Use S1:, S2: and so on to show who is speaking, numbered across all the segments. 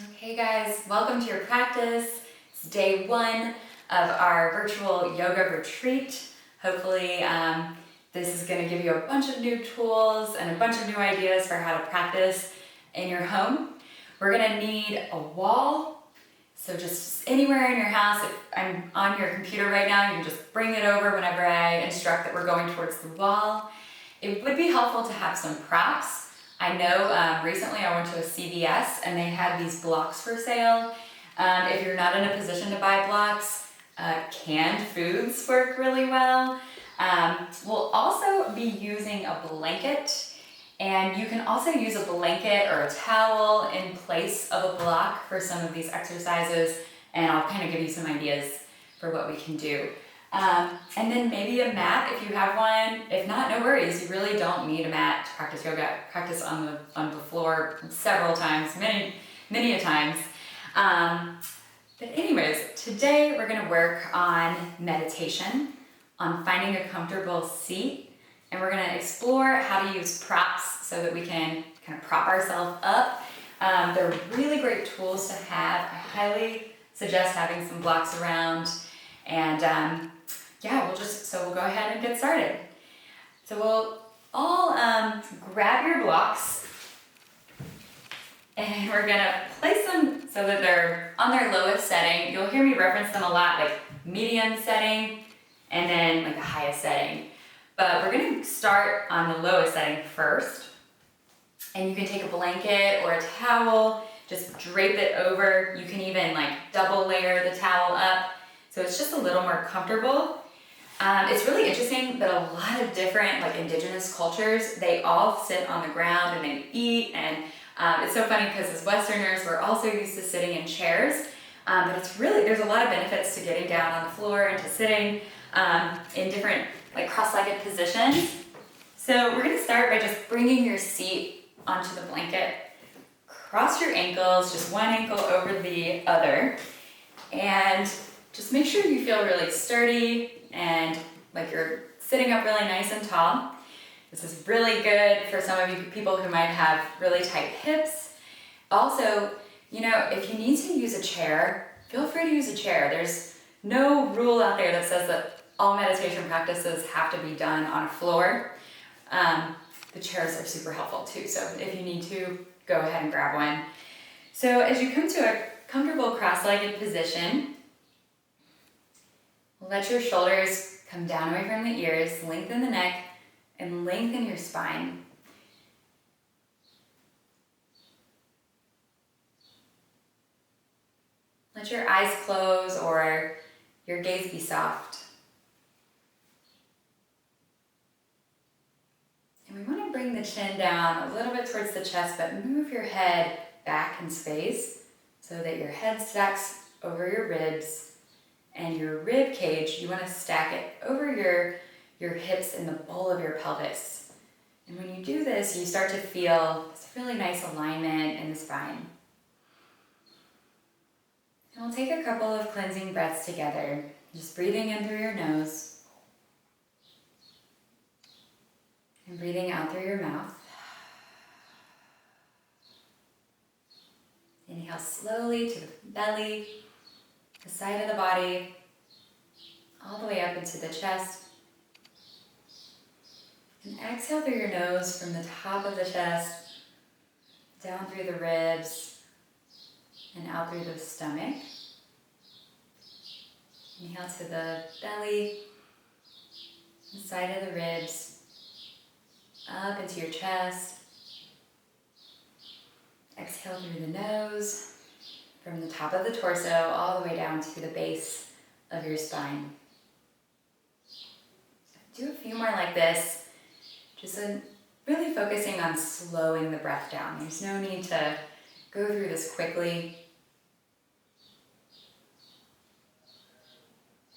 S1: Okay guys, welcome to your practice. It's day one of our virtual yoga retreat. Hopefully this is going to give you a bunch of new tools and a bunch of new ideas for how to practice in your home. We're going to need a wall, so just anywhere in your house. If I'm on your computer right now, you can just bring it over whenever I instruct that we're going towards the wall. It would be helpful to have some props. I know recently I went to a CVS and they had these blocks for sale. If you're not in a position to buy blocks, canned foods work really well. We'll also be using a blanket, and you can also use a blanket or a towel in place of a block for some of these exercises, and I'll kind of give you some ideas for what we can do. And then maybe a mat if you have one. If not, no worries. You really don't need a mat to practice yoga. Practice on the floor several times, many a times. But anyways, today we're going to work on meditation, on finding a comfortable seat, and we're going to explore how to use props so that we can kind of prop ourselves up. They're really great tools to have. I highly suggest having some blocks around. And yeah, we'll go ahead and get started. So we'll all grab your blocks, and we're gonna place them so that they're on their lowest setting. You'll hear me reference them a lot, like medium setting and then like the highest setting. But we're gonna start on the lowest setting first. And you can take a blanket or a towel, just drape it over. You can even like double layer the towel up, so it's just a little more comfortable. It's really interesting that a lot of different like indigenous cultures, they all sit on the ground and they eat, and it's so funny because as Westerners, we're also used to sitting in chairs, but there's a lot of benefits to getting down on the floor and to sitting in different like cross-legged positions. So we're gonna start by just bringing your seat onto the blanket. Cross your ankles, just one ankle over the other, and just make sure you feel really sturdy and like you're sitting up really nice and tall. This is really good for some of you people who might have really tight hips. Also, if you need to use a chair, feel free to use a chair. There's no rule out there that says that all meditation practices have to be done on a floor. The chairs are super helpful too, so if you need to, go ahead and grab one. So as you come to a comfortable cross-legged position, let your shoulders come down away from the ears, lengthen the neck, and lengthen your spine. Let your eyes close or your gaze be soft. And we want to bring the chin down a little bit towards the chest, but move your head back in space so that your head stacks over your ribs. And your rib cage, you want to stack it over your hips and the bowl of your pelvis. And when you do this, you start to feel this really nice alignment in the spine. And we'll take a couple of cleansing breaths together, just breathing in through your nose and breathing out through your mouth. Inhale slowly to the belly, the side of the body, all the way up into the chest. And exhale through your nose from the top of the chest, down through the ribs, and out through the stomach. Inhale to the belly, the side of the ribs, up into your chest. Exhale through the nose, from the top of the torso all the way down to the base of your spine. Do a few more like this, just really focusing on slowing the breath down. There's no need to go through this quickly.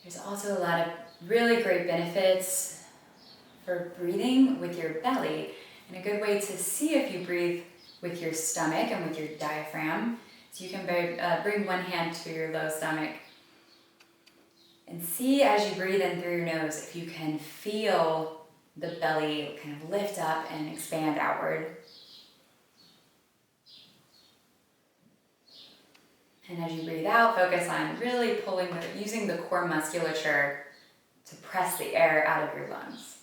S1: There's also a lot of really great benefits for breathing with your belly, and a good way to see if you breathe with your stomach and with your diaphragm. So you can bring one hand to your low stomach and see as you breathe in through your nose if you can feel the belly kind of lift up and expand outward. And as you breathe out, focus on really using the core musculature to press the air out of your lungs.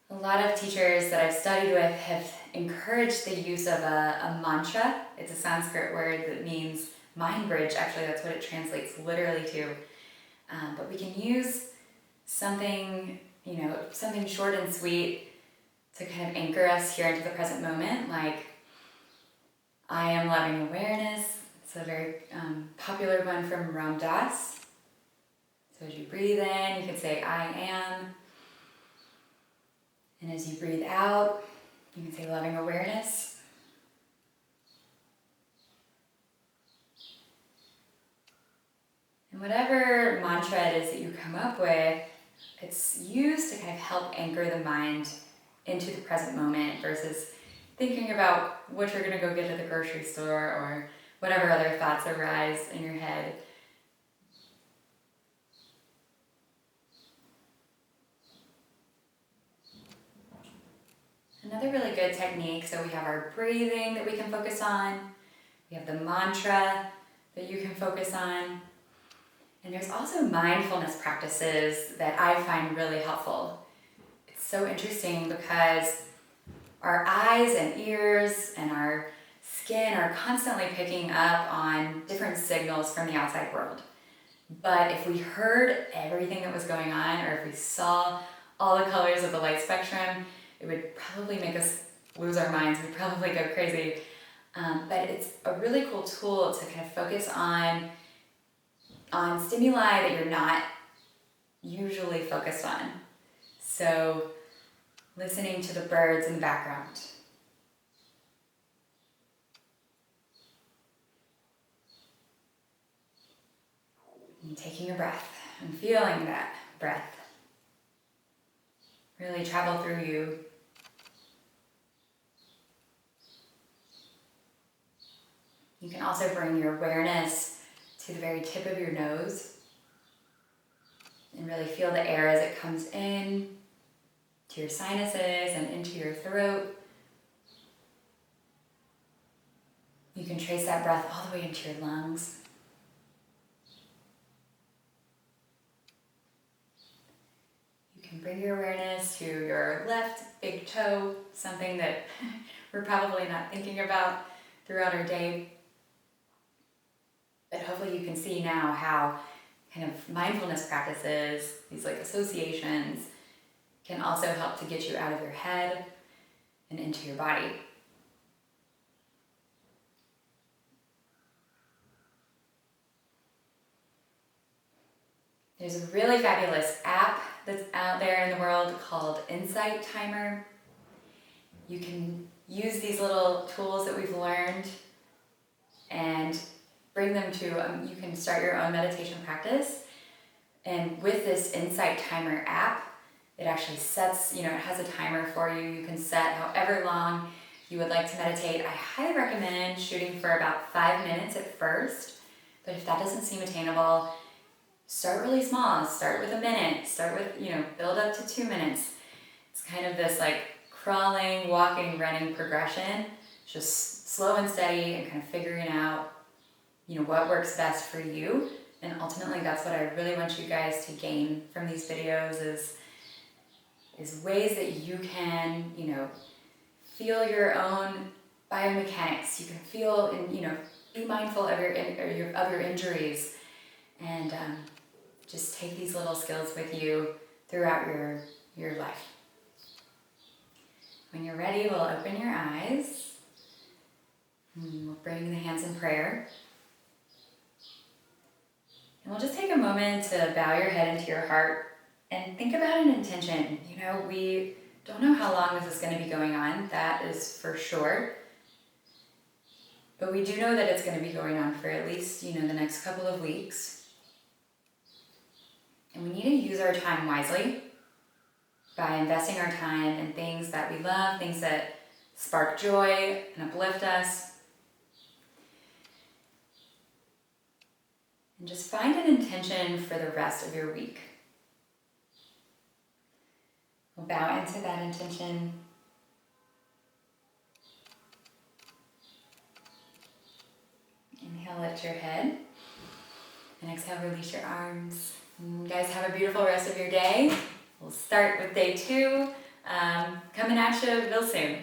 S1: A lot of teachers that I've studied with have encouraged the use of a mantra. It's a Sanskrit word that means mind bridge. Actually, that's what it translates literally to. But we can use something, something short and sweet to kind of anchor us here into the present moment, like I am loving awareness. It's a very popular one from Ram Dass. So as you breathe in, you can say I am. And as you breathe out, you can say loving awareness. And whatever mantra it is that you come up with, it's used to kind of help anchor the mind into the present moment versus thinking about what you're going to go get at the grocery store or whatever other thoughts arise in your head. Another really good technique, so we have our breathing that we can focus on, we have the mantra that you can focus on, and there's also mindfulness practices that I find really helpful. It's so interesting because our eyes and ears and our skin are constantly picking up on different signals from the outside world. But if we heard everything that was going on, or if we saw all the colors of the light spectrum, it would probably make us lose our minds. We'd probably go crazy. But it's a really cool tool to kind of focus on stimuli that you're not usually focused on. So listening to the birds in the background. And taking a breath and feeling that breath really travel through you. You can also bring your awareness to the very tip of your nose and really feel the air as it comes in to your sinuses and into your throat. You can trace that breath all the way into your lungs. You can bring your awareness to your left big toe, something that we're probably not thinking about throughout our day. But hopefully you can see now how kind of mindfulness practices, these like associations, can also help to get you out of your head and into your body. There's a really fabulous app that's out there in the world called Insight Timer. You can use these little tools that we've learned and bring them to, you can start your own meditation practice. And with this Insight Timer app, it actually sets, it has a timer for you. You can set however long you would like to meditate. I highly recommend shooting for about 5 minutes at first, but if that doesn't seem attainable, start really small. Start with a minute. Start with, build up to 2 minutes. It's kind of this like crawling, walking, running progression, just slow and steady and kind of figuring out, what works best for you. And ultimately, that's what I really want you guys to gain from these videos is ways that you can, feel your own biomechanics. You can feel and, be mindful of your injuries and just take these little skills with you throughout your life. When you're ready, we'll open your eyes. And we'll bring the hands in prayer. And we'll just take a moment to bow your head into your heart and think about an intention. We don't know how long this is going to be going on, that is for sure. But we do know that it's going to be going on for at least, the next couple of weeks. And we need to use our time wisely by investing our time in things that we love, things that spark joy and uplift us. And just find an intention for the rest of your week. We'll bow into that intention. Inhale, lift your head. And exhale, release your arms. And you guys have a beautiful rest of your day. We'll start with day 2 coming at you real soon.